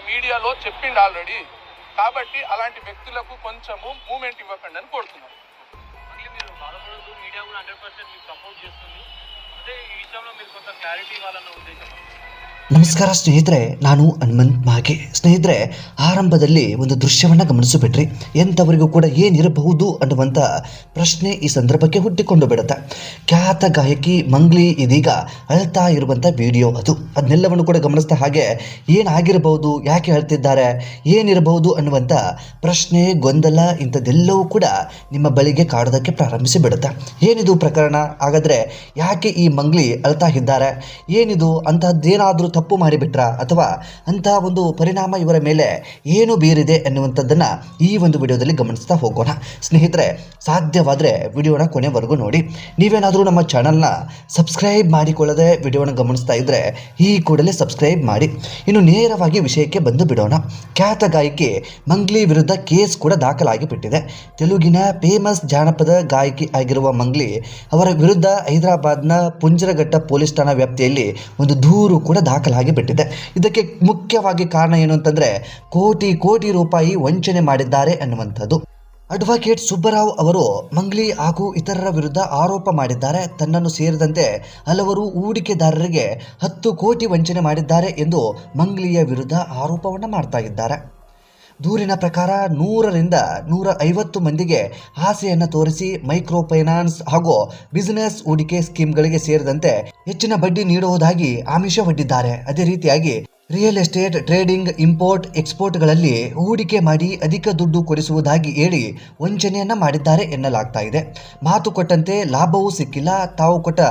మీడియాలో చెప్పిండు ఆల్రెడీ. కాబట్టి అలాంటి వ్యక్తులకు కొంచెము మూమెంట్ ఇవ్వకండి అని కోరుతున్నాను. మీరు బాధపడద్దు, మీడియా కూడా 100% మీకు సపోర్ట్ చేస్తుంది. అదే ఈ విషయంలో మీరు కొంత క్లారిటీ ఇవ్వాలన్న ఉద్దేశం. ನಮಸ್ಕಾರ ಸ್ನೇಹಿತರೆ, ನಾನು ಹನುಮಂತ್ ಮಾಗೆ. ಸ್ನೇಹಿತರೆ, ಆರಂಭದಲ್ಲಿ ಒಂದು ದೃಶ್ಯವನ್ನು ಗಮನಿಸಿಬಿಟ್ರಿ. ಎಂಥವರಿಗೂ ಕೂಡ ಏನಿರಬಹುದು ಅನ್ನುವಂಥ ಪ್ರಶ್ನೆ ಈ ಸಂದರ್ಭಕ್ಕೆ ಹುಟ್ಟಿಕೊಂಡು ಬಿಡುತ್ತೆ. ಖ್ಯಾತ ಗಾಯಕಿ ಮಂಗ್ಲಿ ಇದೀಗ ಅಳ್ತಾ ಇರುವಂಥ ವಿಡಿಯೋ ಅದನ್ನೆಲ್ಲವನ್ನು ಕೂಡ ಗಮನಿಸ್ತಾ ಹಾಗೆ ಏನಾಗಿರಬಹುದು, ಯಾಕೆ ಅಳ್ತಿದ್ದಾರೆ, ಏನಿರಬಹುದು ಅನ್ನುವಂಥ ಪ್ರಶ್ನೆ, ಗೊಂದಲ ಇಂಥದ್ದೆಲ್ಲವೂ ಕೂಡ ನಿಮ್ಮ ಬಳಿಗೆ ಕಾಡೋದಕ್ಕೆ ಪ್ರಾರಂಭಿಸಿ ಬಿಡುತ್ತೆ. ಏನಿದು ಪ್ರಕರಣ? ಹಾಗಾದರೆ ಯಾಕೆ ಈ ಮಂಗ್ಲಿ ಅಳ್ತಾ ಇದ್ದಾರೆ? ಏನಿದು? ಅಂತಹದ್ದೇನಾದರೂ ತಪ್ಪು ಮಾಡಿಬಿಟ್ರ ಅಥವಾ ಅಂತಹ ಒಂದು ಪರಿಣಾಮ ಇವರ ಮೇಲೆ ಏನು ಬೀರಿದೆ ಎನ್ನುವಂಥದ್ದನ್ನು ಈ ಒಂದು ವಿಡಿಯೋದಲ್ಲಿ ಗಮನಿಸ್ತಾ ಹೋಗೋಣ. ಸ್ನೇಹಿತರೆ, ಸಾಧ್ಯವಾದರೆ ವಿಡಿಯೋನ ಕೊನೆವರೆಗೂ ನೋಡಿ. ನೀವೇನಾದರೂ ನಮ್ಮ ಚಾನಲ್ನ ಸಬ್ಸ್ಕ್ರೈಬ್ ಮಾಡಿಕೊಳ್ಳದೆ ವಿಡಿಯೋನ ಗಮನಿಸ್ತಾ ಇದ್ದರೆ ಈ ಕೂಡಲೇ ಸಬ್ಸ್ಕ್ರೈಬ್ ಮಾಡಿ. ಇನ್ನು ನೇರವಾಗಿ ವಿಷಯಕ್ಕೆ ಬಂದು ಬಿಡೋಣ. ಖ್ಯಾತ ಗಾಯಕಿ ಮಂಗ್ಲಿ ವಿರುದ್ಧ ಕೇಸ್ ಕೂಡ ದಾಖಲಾಗಿ ಬಿಟ್ಟಿದೆ. ತೆಲುಗಿನ ಫೇಮಸ್ ಜಾನಪದ ಗಾಯಕಿ ಆಗಿರುವ ಮಂಗ್ಲಿ ಅವರ ವಿರುದ್ಧ ಹೈದರಾಬಾದ್ನ ಪುಂಜರಘಟ್ಟ ಪೊಲೀಸ್ ಠಾಣಾ ವ್ಯಾಪ್ತಿಯಲ್ಲಿ ಒಂದು ದೂರು ಕೂಡ ದಾಖಲಾಗಿ ಬಿಟ್ಟಿದೆ. ಇದಕ್ಕೆ ಮುಖ್ಯವಾಗಿ ಕಾರಣ ಏನು ಅಂತಂದರೆ, ಕೋಟಿ ರೂಪಾಯಿ ವಂಚನೆ ಮಾಡಿದ್ದಾರೆ ಅನ್ನುವಂಥದ್ದು. ಅಡ್ವೊಕೇಟ್ ಸುಬ್ಬರಾವ್ ಅವರು ಮಂಗ್ಲಿ ಹಾಗೂ ಇತರರ ವಿರುದ್ಧ ಆರೋಪ ಮಾಡಿದ್ದಾರೆ. ತನ್ನನ್ನು ಸೇರಿದಂತೆ ಹಲವರು ಹೂಡಿಕೆದಾರರಿಗೆ 10 ಕೋಟಿ ವಂಚನೆ ಮಾಡಿದ್ದಾರೆ ಎಂದು ಮಂಗ್ಲಿಯ ವಿರುದ್ಧ ಆರೋಪವನ್ನು ಮಾಡ್ತಾ ಇದ್ದಾರೆ. ದೂರಿನ ಪ್ರಕಾರ 100ರಿಂದ 150 ಮಂದಿಗೆ ಆಸೆಯನ್ನು ತೋರಿಸಿ ಮೈಕ್ರೋ ಫೈನಾನ್ಸ್ ಹಾಗೂ ಬಿಸಿನೆಸ್ ಹೂಡಿಕೆ ಸ್ಕೀಮ್ಗಳಿಗೆ ಸೇರಿದಂತೆ ಹೆಚ್ಚಿನ ಬಡ್ಡಿ ನೀಡುವುದಾಗಿ ಆಮಿಷವೊಡ್ಡಿದ್ದಾರೆ. ಅದೇ ರೀತಿಯಾಗಿ ರಿಯಲ್ ಎಸ್ಟೇಟ್, ಟ್ರೇಡಿಂಗ್, ಇಂಪೋರ್ಟ್ ಎಕ್ಸ್ಪೋರ್ಟ್ಗಳಲ್ಲಿ ಹೂಡಿಕೆ ಮಾಡಿ ಅಧಿಕ ದುಡ್ಡು ಕೊಡಿಸುವುದಾಗಿ ಹೇಳಿ ವಂಚನೆಯನ್ನು ಮಾಡಿದ್ದಾರೆ ಎನ್ನಲಾಗ್ತಾ ಇದೆ. ಮಾತು ಕೊಟ್ಟಂತೆ ಲಾಭವೂ ಸಿಕ್ಕಿಲ್ಲ, ತಾವು ಕೊಟ್ಟ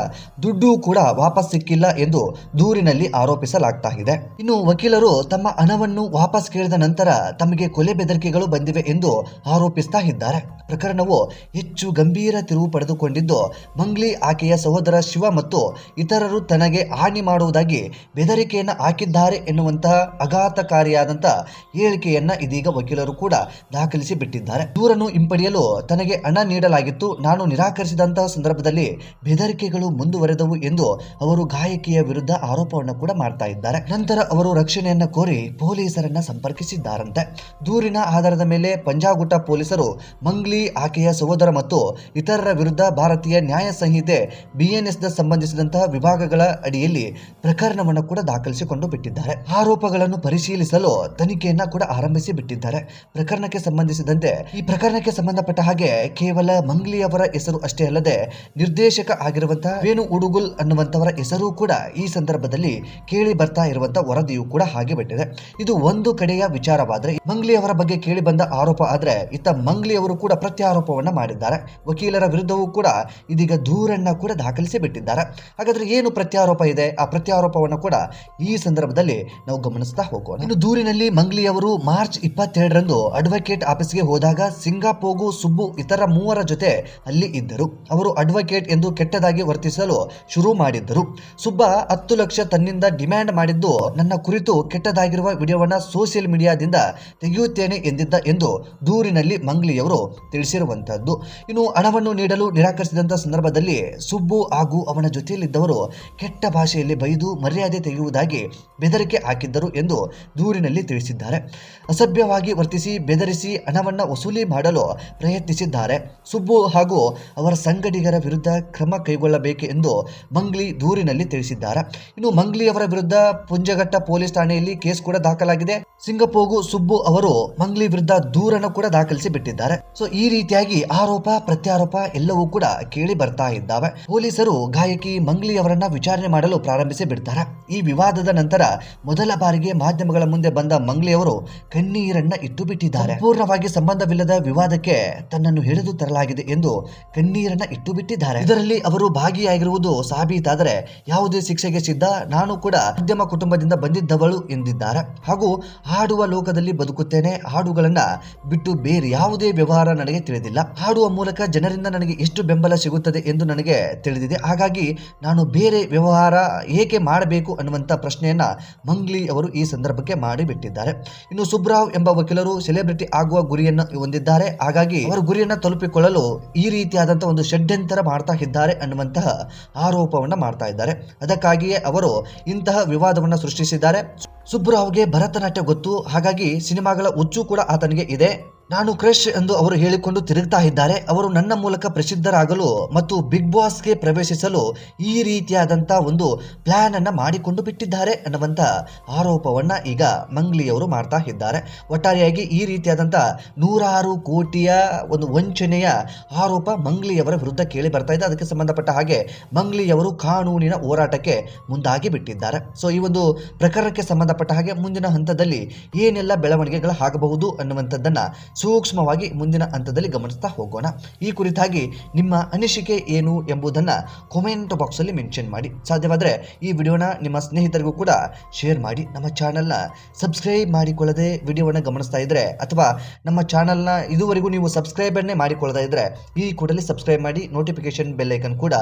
ದುಡ್ಡು ಕೂಡ ವಾಪಸ್ ಸಿಕ್ಕಿಲ್ಲ ಎಂದು ದೂರಿನಲ್ಲಿ ಆರೋಪಿಸಲಾಗ್ತಾ ಇದೆ. ಇನ್ನು ವಕೀಲರು ತಮ್ಮ ಹಣವನ್ನು ವಾಪಸ್ ಕೇಳಿದ ನಂತರ ತಮಗೆ ಕೊಲೆ ಬೆದರಿಕೆಗಳು ಬಂದಿವೆ ಎಂದು ಆರೋಪಿಸ್ತಾ ಇದ್ದಾರೆ. ಪ್ರಕರಣವು ಹೆಚ್ಚು ಗಂಭೀರ ತಿರುವು ಪಡೆದುಕೊಂಡಿದ್ದು, ಮಂಗ್ಲಿ ಆಕೆಯ ಸಹೋದರ ಶಿವ ಮತ್ತು ಇತರರು ತನಗೆ ಹಾನಿ ಮಾಡುವುದಾಗಿ ಬೆದರಿಕೆಯನ್ನು ಹಾಕಿದ್ದಾರೆ ಎನ್ನುವಂತಹ ಆಘಾತಕಾರಿಯಾದಂತಹ ಹೇಳಿಕೆಯನ್ನ ಇದೀಗ ವಕೀಲರು ಕೂಡ ದಾಖಲಿಸಿ ಬಿಟ್ಟಿದ್ದಾರೆ. ದೂರನ್ನು ಹಿಂಪಡೆಯಲು ತನಗೆ ಹಣ ನೀಡಲಾಗಿತ್ತು, ನಾನು ನಿರಾಕರಿಸಿದಂತಹ ಸಂದರ್ಭದಲ್ಲಿ ಬೆದರಿಕೆಗಳು ಮುಂದುವರೆದವು ಎಂದು ಅವರು ಗಾಯಕಿಯ ವಿರುದ್ಧ ಆರೋಪವನ್ನು ಕೂಡ ಮಾಡ್ತಾ ಇದ್ದಾರೆ. ನಂತರ ಅವರು ರಕ್ಷಣೆಯನ್ನ ಕೋರಿ ಪೊಲೀಸರನ್ನ ಸಂಪರ್ಕಿಸಿದ್ದಾರಂತೆ. ದೂರಿನ ಆಧಾರದ ಮೇಲೆ ಪಂಜಾಗುಟ್ಟ ಪೊಲೀಸರು ಮಂಗ್ಲಿ, ಆಕೆಯ ಸಹೋದರ ಮತ್ತು ಇತರರ ವಿರುದ್ಧ ಭಾರತೀಯ ನ್ಯಾಯ ಸಂಹಿತೆ BNS ಸಂಬಂಧಿಸಿದಂತಹ ವಿಭಾಗಗಳ ಅಡಿಯಲ್ಲಿ ಪ್ರಕರಣವನ್ನು ಕೂಡ ದಾಖಲಿಸಿಕೊಂಡು ಬಿಟ್ಟಿದ್ದಾರೆ. ಆರೋಪಗಳನ್ನು ಪರಿಶೀಲಿಸಲು ತನಿಖೆಯನ್ನ ಕೂಡ ಆರಂಭಿಸಿ ಬಿಟ್ಟಿದ್ದಾರೆ. ಪ್ರಕರಣಕ್ಕೆ ಸಂಬಂಧಪಟ್ಟ ಹಾಗೆ ಕೇವಲ ಮಂಗ್ಲಿ ಅವರ ಹೆಸರು ಅಷ್ಟೇ ಅಲ್ಲದೆ ನಿರ್ದೇಶಕ ಆಗಿರುವಂತಹ ವೇಣು ಉಡುಗುಲ್ ಅನ್ನುವಂತವರ ಹೆಸರು ಕೂಡ ಈ ಸಂದರ್ಭದಲ್ಲಿ ಕೇಳಿ ಬರ್ತಾ ಇರುವಂತಹ ವರದಿಯು ಕೂಡ ಹಾಗೆ ಬಿಟ್ಟಿದೆ. ಇದು ಒಂದು ಕಡೆಯ ವಿಚಾರವಾದರೆ, ಮಂಗ್ಲಿ ಅವರ ಬಗ್ಗೆ ಕೇಳಿ ಬಂದ ಆರೋಪ ಆದ್ರೆ ಇತ್ತ ಮಂಗ್ಲಿ ಅವರು ಕೂಡ ಪ್ರತ್ಯಾರೋಪವನ್ನ ಮಾಡಿದ್ದಾರೆ. ವಕೀಲರ ವಿರುದ್ಧವೂ ಕೂಡ ಇದೀಗ ದೂರನ್ನ ಕೂಡ ದಾಖಲಿಸಿ ಬಿಟ್ಟಿದ್ದಾರೆ. ಹಾಗಾದ್ರೆ ಏನು ಪ್ರತ್ಯಾರೋಪ ಇದೆ? ಆ ಪ್ರತ್ಯಾರೋಪವನ್ನು ಕೂಡ ಈ ಸಂದರ್ಭದಲ್ಲಿ ನಾವು ಗಮನಿಸ್ತಾ ಹೋಗೋಣ. ಇನ್ನು ದೂರಿನಲ್ಲಿ ಮಂಗ್ಲಿ ಅವರು ಮಾರ್ಚ್ 22ರಂದು ಅಡ್ವೊಕೇಟ್ ಆಫೀಸ್ಗೆ ಹೋದಾಗ ಸಿಂಗಾಪೋಗು, ಸುಬ್ಬು ಇತರ 3 ಜೊತೆ ಅಲ್ಲಿ ಇದ್ದರು. ಅವರು ಅಡ್ವೊಕೇಟ್ ಎಂದು ಕೆಟ್ಟದಾಗಿ ವರ್ತಿಸಲು ಶುರು ಮಾಡಿದ್ದರು. ಸುಬ್ಬ 10 ಲಕ್ಷ ತನ್ನಿಂದ ಡಿಮ್ಯಾಂಡ್ ಮಾಡಿದ್ದು, ನನ್ನ ಕುರಿತು ಕೆಟ್ಟದಾಗಿರುವ ವಿಡಿಯೋವನ್ನ ಸೋಷಿಯಲ್ ಮೀಡಿಯಾದಿಂದ ತೆಗೆಯುತ್ತೇನೆ ಎಂದಿದ್ದ ಎಂದು ದೂರಿನಲ್ಲಿ ಮಂಗ್ಲಿಯವರು ತಿಳಿಸಿರುವಂತದ್ದು. ಇನ್ನು ಹಣವನ್ನು ನೀಡಲು ನಿರಾಕರಿಸಿದಂತಹ ಸಂದರ್ಭದಲ್ಲಿ ಸುಬ್ಬು ಹಾಗೂ ಅವನ ಜೊತೆಯಲ್ಲಿದ್ದವರು ಕೆಟ್ಟ ಭಾಷೆಯಲ್ಲಿ ಬೈದು ಮರ್ಯಾದೆ ತೆಗೆಯುವುದಾಗಿ ಬೆದರಿಕೆ ಹಾಕಿದ್ದರು ಎಂದು ದೂರಿನಲ್ಲಿ ತಿಳಿಸಿದ್ದಾರೆ. ಅಸಭ್ಯವಾಗಿ ವರ್ತಿಸಿ ಬೆದರಿಸಿ ಹಣವನ್ನು ವಸೂಲಿ ಮಾಡಲು ಪ್ರಯತ್ನಿಸಿದ್ದಾರೆ. ಸುಬ್ಬು ಹಾಗೂ ಅವರ ಸಂಗಡಿಗರ ವಿರುದ್ಧ ಕ್ರಮ ಕೈಗೊಳ್ಳಬೇಕು ಎಂದು ಮಂಗ್ಲಿ ದೂರಿನಲ್ಲಿ ತಿಳಿಸಿದ್ದಾರೆ. ಇನ್ನು ಮಂಗ್ಲಿ ಅವರ ವಿರುದ್ಧ ಪುಂಜಘಟ್ಟ ಪೊಲೀಸ್ ಠಾಣೆಯಲ್ಲಿ ಕೇಸ್ ಕೂಡ ದಾಖಲಾಗಿದೆ. ಸಿಂಗಪೋಗು ಸುಬ್ಬು ಅವರು ಮಂಗ್ಲಿ ವಿರುದ್ಧ ದೂರನ್ನು ಕೂಡ ದಾಖಲಿಸಿ ಬಿಟ್ಟಿದ್ದಾರೆ. ಸೊ ಈ ರೀತಿಯಾಗಿ ಆರೋಪ ಪ್ರತ್ಯಾರೋಪ ಎಲ್ಲವೂ ಕೂಡ ಕೇಳಿ ಬರ್ತಾ ಇದ್ದಾವೆ. ಪೊಲೀಸರು ಗಾಯಕಿ ಮಂಗ್ಲಿ ಅವರನ್ನ ವಿಚಾರಣೆ ಮಾಡಲು ಪ್ರಾರಂಭಿಸಿ ಬಿಡ್ತಾರೆ. ಈ ವಿವಾದದ ನಂತರ ಮೊದಲ ಬಾರಿಗೆ ಮಾಧ್ಯಮಗಳ ಮುಂದೆ ಬಂದ ಮಂಗ್ಲಿ ಅವರು ಕಣ್ಣೀರನ್ನ ಇಟ್ಟು ಬಿಟ್ಟಿದ್ದಾರೆ. ಪೂರ್ಣವಾಗಿ ಸಂಬಂಧವಿಲ್ಲದ ವಿವಾದಕ್ಕೆ ತನ್ನನ್ನು ಎಳೆದು ತರಲಾಗಿದೆ ಎಂದು ಕಣ್ಣೀರನ್ನ ಇಟ್ಟು ಬಿಟ್ಟಿದ್ದಾರೆ. ಇದರಲ್ಲಿ ಅವರು ಭಾಗಿಯಾಗಿರುವುದು ಸಾಬೀತಾದರೆ ಯಾವುದೇ ಶಿಕ್ಷೆಗೆ ಸಿದ್ಧ, ನಾನು ಕೂಡ ಮಧ್ಯಮ ಕುಟುಂಬದಿಂದ ಬಂದಿದ್ದವಳು ಎಂದಿದ್ದಾರೆ. ಹಾಗೂ ಹಾಡುವ ಲೋಕದಲ್ಲಿ ಬದುಕುತ್ತೇನೆ, ಹಾಡುಗಳನ್ನ ಬಿಟ್ಟು ಬೇರೆ ಯಾವುದೇ ವ್ಯವಹಾರ ನನಗೆ ತಿಳಿದಿಲ್ಲ. ಹಾಡುವ ಮೂಲಕ ಜನರಿಂದ ನನಗೆ ಎಷ್ಟು ಬೆಂಬಲ ಸಿಗುತ್ತದೆ ಎಂದು ನನಗೆ ತಿಳಿದಿದೆ. ಹಾಗಾಗಿ ನಾನು ಬೇರೆ ವ್ಯವಹಾರ ಏಕೆ ಮಾಡಬೇಕು ಅನ್ನುವಂಥ ಪ್ರಶ್ನೆಯನ್ನ ಮಂಗ್ಲಿ ಅವರು ಈ ಸಂದರ್ಭಕ್ಕೆ ಮಾಡಿಬಿಟ್ಟಿದ್ದಾರೆ. ಇನ್ನು ಸುಬ್ರಾವ್ ಎಂಬ ವಕೀಲರು ಸೆಲೆಬ್ರಿಟಿ ಆಗುವ ಗುರಿಯನ್ನು ಹೊಂದಿದ್ದಾರೆ. ಹಾಗಾಗಿ ಅವರ ಗುರಿಯನ್ನು ತಲುಪಿಕೊಳ್ಳಲು ಈ ರೀತಿಯಾದಂತಹ ಒಂದು ಷಡ್ಯಂತರ ಮಾಡ್ತಾ ಇದ್ದಾರೆ ಅನ್ನುವಂತಹ ಆರೋಪವನ್ನ ಮಾಡ್ತಾ ಇದ್ದಾರೆ. ಅದಕ್ಕಾಗಿಯೇ ಅವರು ಇಂತಹ ವಿವಾದವನ್ನ ಸೃಷ್ಟಿಸಿದ್ದಾರೆ. ಸುಬ್ರಾವ್ಗೆ ಭರತನಾಟ್ಯ ಗೊತ್ತು, ಹಾಗಾಗಿ ಸಿನಿಮಾಗಳ ಹುಚ್ಚು ಕೂಡ ಆತನಿಗೆ ಇದೆ. ನಾನು ಕ್ರಶ್ ಎಂದು ಅವರು ಹೇಳಿಕೊಂಡು ತಿರುಗ್ತಾ ಇದ್ದಾರೆ. ಅವರು ನನ್ನ ಮೂಲಕ ಪ್ರಸಿದ್ಧರಾಗಲು ಮತ್ತು ಬಿಗ್ ಬಾಸ್ಗೆ ಪ್ರವೇಶಿಸಲು ಈ ರೀತಿಯಾದಂಥ ಒಂದು ಪ್ಲಾನ್ ಅನ್ನ ಮಾಡಿಕೊಂಡು ಬಿಟ್ಟಿದ್ದಾರೆ ಅನ್ನುವಂಥ ಆರೋಪವನ್ನ ಈಗ ಮಂಗ್ಲಿಯವರು ಮಾಡ್ತಾ ಇದ್ದಾರೆ. ಒಟ್ಟಾರೆಯಾಗಿ ಈ ರೀತಿಯಾದಂಥ 106 ಕೋಟಿಯ ಒಂದು ವಂಚನೆಯ ಆರೋಪ ಮಂಗ್ಲಿಯವರ ವಿರುದ್ಧ ಕೇಳಿ ಬರ್ತಾ ಇದೆ. ಅದಕ್ಕೆ ಸಂಬಂಧಪಟ್ಟ ಹಾಗೆ ಮಂಗ್ಲಿಯವರು ಕಾನೂನಿನ ಹೋರಾಟಕ್ಕೆ ಮುಂದಾಗಿ ಬಿಟ್ಟಿದ್ದಾರೆ. ಸೊ ಈ ಒಂದು ಪ್ರಕರಣಕ್ಕೆ ಸಂಬಂಧಪಟ್ಟ ಹಾಗೆ ಮುಂದಿನ ಹಂತದಲ್ಲಿ ಏನೆಲ್ಲ ಬೆಳವಣಿಗೆಗಳು ಆಗಬಹುದು ಅನ್ನುವಂಥದ್ದನ್ನ ಸೂಕ್ಷ್ಮವಾಗಿ ಮುಂದಿನ ಹಂತದಲ್ಲಿ ಗಮನಿಸ್ತಾ ಹೋಗೋಣ. ಈ ಕುರಿತಾಗಿ ನಿಮ್ಮ ಅನಿಸಿಕೆ ಏನು ಎಂಬುದನ್ನು ಕಾಮೆಂಟ್ ಬಾಕ್ಸಲ್ಲಿ ಮೆನ್ಷನ್ ಮಾಡಿ. ಸಾಧ್ಯವಾದರೆ ಈ ವಿಡಿಯೋನ ನಿಮ್ಮ ಸ್ನೇಹಿತರಿಗೂ ಕೂಡ ಶೇರ್ ಮಾಡಿ. ನಮ್ಮ ಚಾನಲ್ನ ಸಬ್ಸ್ಕ್ರೈಬ್ ಮಾಡಿಕೊಳ್ಳದೆ ವಿಡಿಯೋವನ್ನು ಗಮನಿಸ್ತಾ ಇದ್ದರೆ ಅಥವಾ ನಮ್ಮ ಚಾನಲ್ನ ಇದುವರೆಗೂ ನೀವು ಸಬ್ಸ್ಕ್ರೈಬನ್ನೇ ಮಾಡಿಕೊಳ್ಳದೇ ಇದ್ದರೆ ಈ ಕೂಡಲೇ ಸಬ್ಸ್ಕ್ರೈಬ್ ಮಾಡಿ, ನೋಟಿಫಿಕೇಶನ್ ಬೆಲ್ ಐಕನ್ ಕೂಡ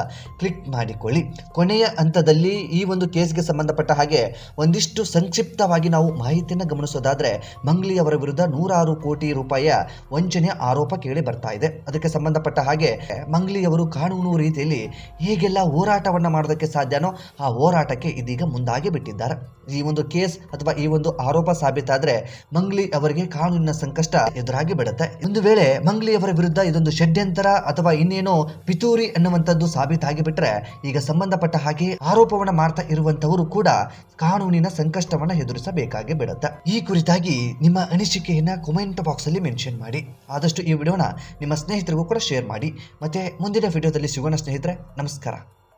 ಕ್ಲಿಕ್ ಮಾಡಿಕೊಳ್ಳಿ. ಕೊನೆಯ ಹಂತದಲ್ಲಿ ಈ ಒಂದು ಕೇಸ್ಗೆ ಸಂಬಂಧಪಟ್ಟ ಹಾಗೆ ಒಂದಿಷ್ಟು ಸಂಕ್ಷಿಪ್ತವಾಗಿ ನಾವು ಮಾಹಿತಿಯನ್ನು ಗಮನಿಸೋದಾದರೆ ಮಂಗ್ಲಿ ಅವರ ವಿರುದ್ಧ 106 ಕೋಟಿ ರೂಪಾಯಿಯ ವಂಚನೆಯ ಆರೋಪ ಕೇಳಿ ಬರ್ತಾ ಇದೆ. ಅದಕ್ಕೆ ಸಂಬಂಧಪಟ್ಟ ಹಾಗೆ ಮಂಗ್ಲಿಯವರು ಕಾನೂನು ರೀತಿಯಲ್ಲಿ ಹೇಗೆಲ್ಲ ಹೋರಾಟವನ್ನ ಮಾಡೋದಕ್ಕೆ ಸಾಧ್ಯನೋ ಆ ಹೋರಾಟಕ್ಕೆ ಇದೀಗ ಮುಂದಾಗಿ ಬಿಟ್ಟಿದ್ದಾರೆ. ಈ ಒಂದು ಕೇಸ್ ಅಥವಾ ಈ ಒಂದು ಆರೋಪ ಸಾಬೀತಾದ್ರೆ ಮಂಗ್ಲಿ ಅವರಿಗೆ ಕಾನೂನಿನ ಸಂಕಷ್ಟ ಎದುರಾಗಿ ಬಿಡುತ್ತೆ. ಒಂದು ವೇಳೆ ಮಂಗ್ಲಿ ಅವರ ವಿರುದ್ಧ ಇದೊಂದು ಷಡ್ಯಂತರ ಅಥವಾ ಇನ್ನೇನೋ ಪಿತೂರಿ ಅನ್ನುವಂಥದ್ದು ಸಾಬೀತಾಗಿ ಬಿಟ್ರೆ ಈಗ ಸಂಬಂಧಪಟ್ಟ ಹಾಗೆ ಆರೋಪವನ್ನ ಮಾಡ್ತಾ ಇರುವಂತವರು ಕೂಡ ಕಾನೂನಿನ ಸಂಕಷ್ಟವನ್ನ ಎದುರಿಸಬೇಕಾಗಿ ಬಿಡುತ್ತೆ. ಈ ಕುರಿತಾಗಿ ನಿಮ್ಮ ಅನಿಸಿಕೆಯನ್ನ ಕಾಮೆಂಟ್ ಬಾಕ್ಸ್ ಅಲ್ಲಿ ಮೆನ್ಷನ್ ಮಾಡಿ. ಆದಷ್ಟು ಈ ವಿಡಿಯೋನ ನಿಮ್ಮ ಸ್ನೇಹಿತರಿಗೂ ಕೂಡ ಶೇರ್ ಮಾಡಿ. ಮತ್ತೆ ಮುಂದಿನ ವಿಡಿಯೋದಲ್ಲಿ ಸಿಗೋಣ ಸ್ನೇಹಿತರೆ. ನಮಸ್ಕಾರ.